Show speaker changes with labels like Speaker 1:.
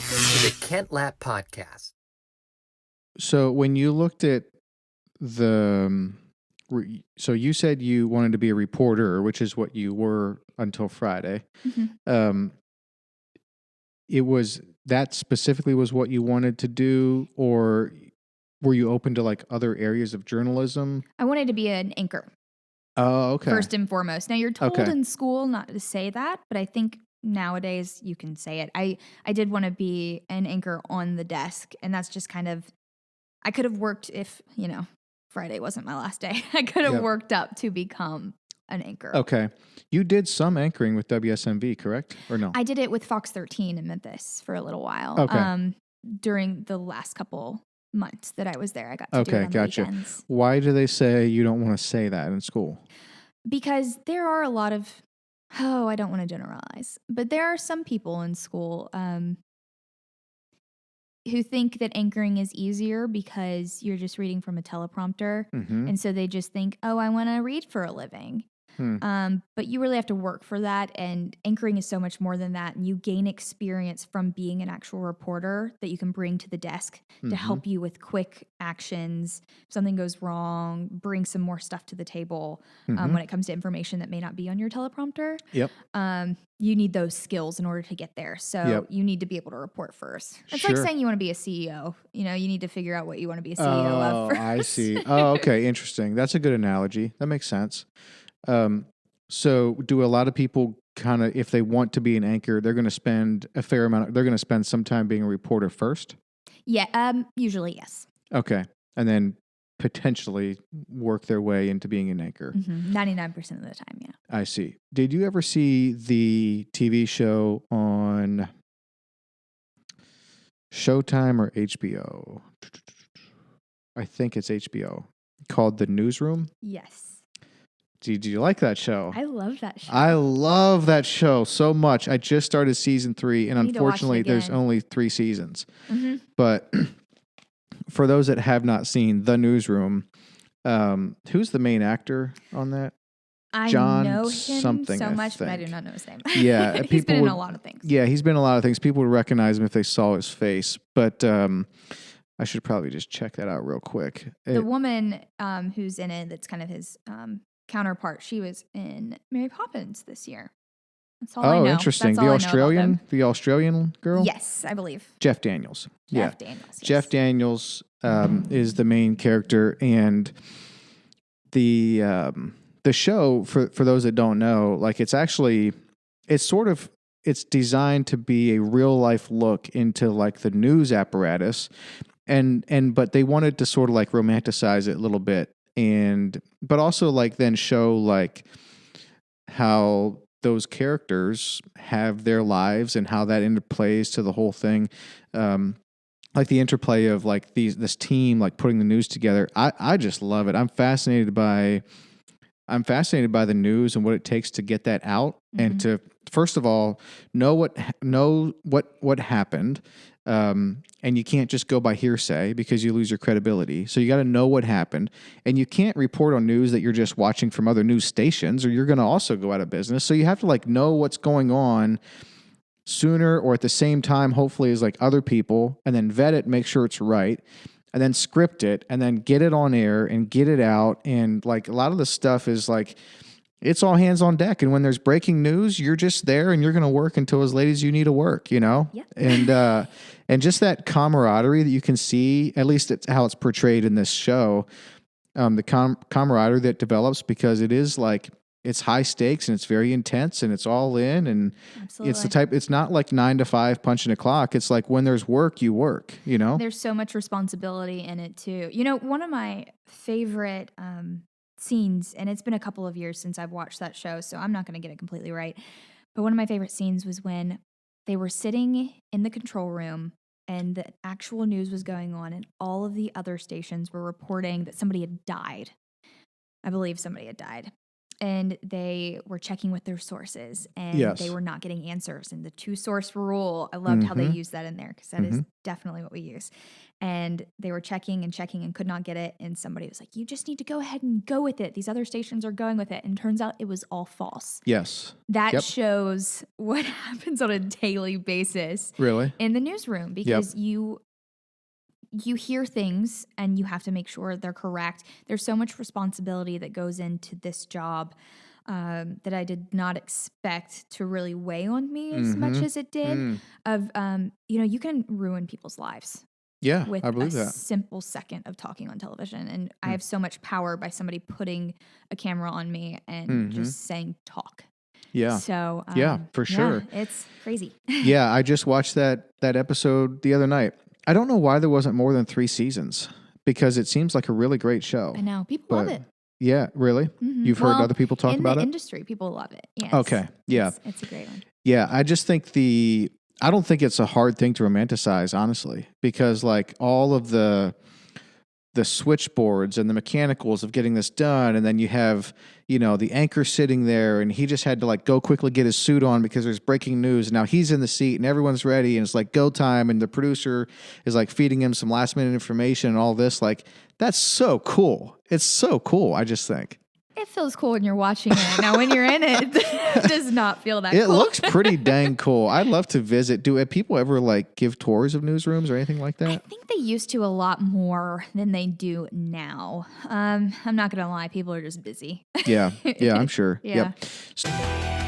Speaker 1: Welcome to the Kent Lapp Podcast.
Speaker 2: So when you looked at so you said you wanted to be a reporter, which is what you were until Friday. Um, it was that specifically was what you wanted to do, or were you open to like other areas of journalism?
Speaker 3: I wanted to be an anchor.
Speaker 2: Oh, okay.
Speaker 3: First and foremost. Now, you're told
Speaker 2: Okay.
Speaker 3: in school not to say that, but I think nowadays you can say it. I did want to be an anchor on the desk, and that's just kind of, I could have worked if, Friday wasn't my last day. I could have
Speaker 2: Yep.
Speaker 3: worked up to become an anchor.
Speaker 2: Okay. You did some anchoring with WSMV, correct? Or no?
Speaker 3: I did it with Fox 13 in Memphis for a little while.
Speaker 2: Okay.
Speaker 3: During the last couple months that I was there, I got to do it on the weekends.
Speaker 2: Why do they say you don't want to say that in school?
Speaker 3: Because there are a lot of, I don't want to generalize, but there are some people in school who think that anchoring is easier because you're just reading from a teleprompter.
Speaker 2: Mm-hmm.
Speaker 3: And so they just think, I want to read for a living. But you really have to work for that. And anchoring is so much more than that. And you gain experience from being an actual reporter that you can bring to the desk to help you with quick actions. If something goes wrong, bring some more stuff to the table when it comes to information that may not be on your teleprompter.
Speaker 2: Yep.
Speaker 3: You need those skills in order to get there. So you need to be able to report first. It's like saying you want to be a CEO. You need to figure out what you want to be a CEO of first.
Speaker 2: I see. Oh, okay. Interesting. That's a good analogy. That makes sense. So do a lot of people kind of, if they want to be an anchor, they're going to spend a fair amount, they're going to spend some time being a reporter first?
Speaker 3: Yeah, usually yes.
Speaker 2: Okay. And then potentially work their way into being an anchor.
Speaker 3: 99% of the time, yeah.
Speaker 2: I see. Did you ever see the TV show on Showtime or HBO? I think it's HBO, called The Newsroom?
Speaker 3: Yes.
Speaker 2: Did you like that show?
Speaker 3: I love that show.
Speaker 2: I love that show so much. I just started season 3, and unfortunately, there's only 3 seasons. But for those that have not seen The Newsroom, who's the main actor on that?
Speaker 3: I
Speaker 2: John
Speaker 3: know him
Speaker 2: something,
Speaker 3: so
Speaker 2: I
Speaker 3: much, but I
Speaker 2: think.
Speaker 3: do not know his name.
Speaker 2: Yeah,
Speaker 3: he's been in a lot of things.
Speaker 2: Yeah, he's been in a lot of things. People would recognize him if they saw his face. But I should probably just check that out real quick.
Speaker 3: The woman who's in it, that's kind of his counterpart, she was in Mary Poppins this year. That's all I know.
Speaker 2: Interesting.
Speaker 3: That's
Speaker 2: The Australian girl?
Speaker 3: Yes, I believe.
Speaker 2: Jeff Daniels.
Speaker 3: Jeff Daniels. Yes.
Speaker 2: Jeff Daniels is the main character, and the show, for those that don't know, like it's designed to be a real life look into like the news apparatus, but they wanted to sort of like romanticize it a little bit, but also like then show like how those characters have their lives and how that interplays to the whole thing. Like the interplay of like this team, like putting the news together. I just love it. I'm fascinated by the news and what it takes to get that out and to, first of all, know what happened. And you can't just go by hearsay because you lose your credibility. So you got to know what happened, and you can't report on news that you're just watching from other news stations, or you're going to also go out of business. So you have to like know what's going on sooner or at the same time, hopefully, as like other people, and then vet it, make sure it's right, and then script it, and then get it on air and get it out. And like a lot of the stuff is like, it's all hands on deck. And when there's breaking news, you're just there and you're going to work until as late as you need to work, Yep. And just that camaraderie that you can see, at least it's how it's portrayed in this show, the camaraderie that develops, because it is like, it's high stakes and it's very intense and it's all in. And
Speaker 3: Absolutely.
Speaker 2: it's not like 9 to 5 punching a clock. It's like when there's work, you work,
Speaker 3: There's so much responsibility in it too. One of my favorite scenes, and it's been a couple of years since I've watched that show, so I'm not going to get it completely right, but one of my favorite scenes was when they were sitting in the control room and the actual news was going on, and all of the other stations were reporting that somebody had died. I believe somebody had died. and they were checking with their sources, and
Speaker 2: Yes.
Speaker 3: they were not getting answers. And the 2-source rule, I loved how they used that in there, because that is definitely what we use. And they were checking and could not get it. And somebody was like, you just need to go ahead and go with it. These other stations are going with it. And turns out it was all false.
Speaker 2: Yes.
Speaker 3: That shows what happens on a daily basis
Speaker 2: Really?
Speaker 3: in the newsroom, because you hear things and you have to make sure they're correct. There's so much responsibility that goes into this job that I did not expect to really weigh on me as much as it did. Of you can ruin people's lives.
Speaker 2: Yeah,
Speaker 3: With
Speaker 2: I believe
Speaker 3: a
Speaker 2: that.
Speaker 3: simple second of talking on television. And I have so much power by somebody putting a camera on me and just saying talk.
Speaker 2: Yeah.
Speaker 3: So
Speaker 2: for sure.
Speaker 3: It's crazy.
Speaker 2: Yeah, I just watched that episode the other night. I don't know why there wasn't more than 3 seasons, because it seems like a really great show.
Speaker 3: I know. People love it.
Speaker 2: Yeah, really? You've heard other people talk about it?
Speaker 3: In the industry, people love it. Yes.
Speaker 2: Okay. Yeah.
Speaker 3: It's a great one.
Speaker 2: Yeah, I just think I don't think it's a hard thing to romanticize, honestly, because like all of the switchboards and the mechanicals of getting this done, and then you have, the anchor sitting there, and he just had to like go quickly get his suit on because there's breaking news, and now he's in the seat and everyone's ready, and it's like go time, and the producer is like feeding him some last minute information and all this. Like, that's so cool. It's so cool, I just think.
Speaker 3: It feels cool when you're watching it. Now, when you're in it, it does not feel that
Speaker 2: It
Speaker 3: cool.
Speaker 2: looks pretty dang cool. I'd love to visit. Do people ever like give tours of newsrooms or anything like that?
Speaker 3: I think they used to a lot more than they do now. I'm not going to lie. People are just busy.
Speaker 2: Yeah, I'm sure.
Speaker 3: Yeah.
Speaker 2: Yep.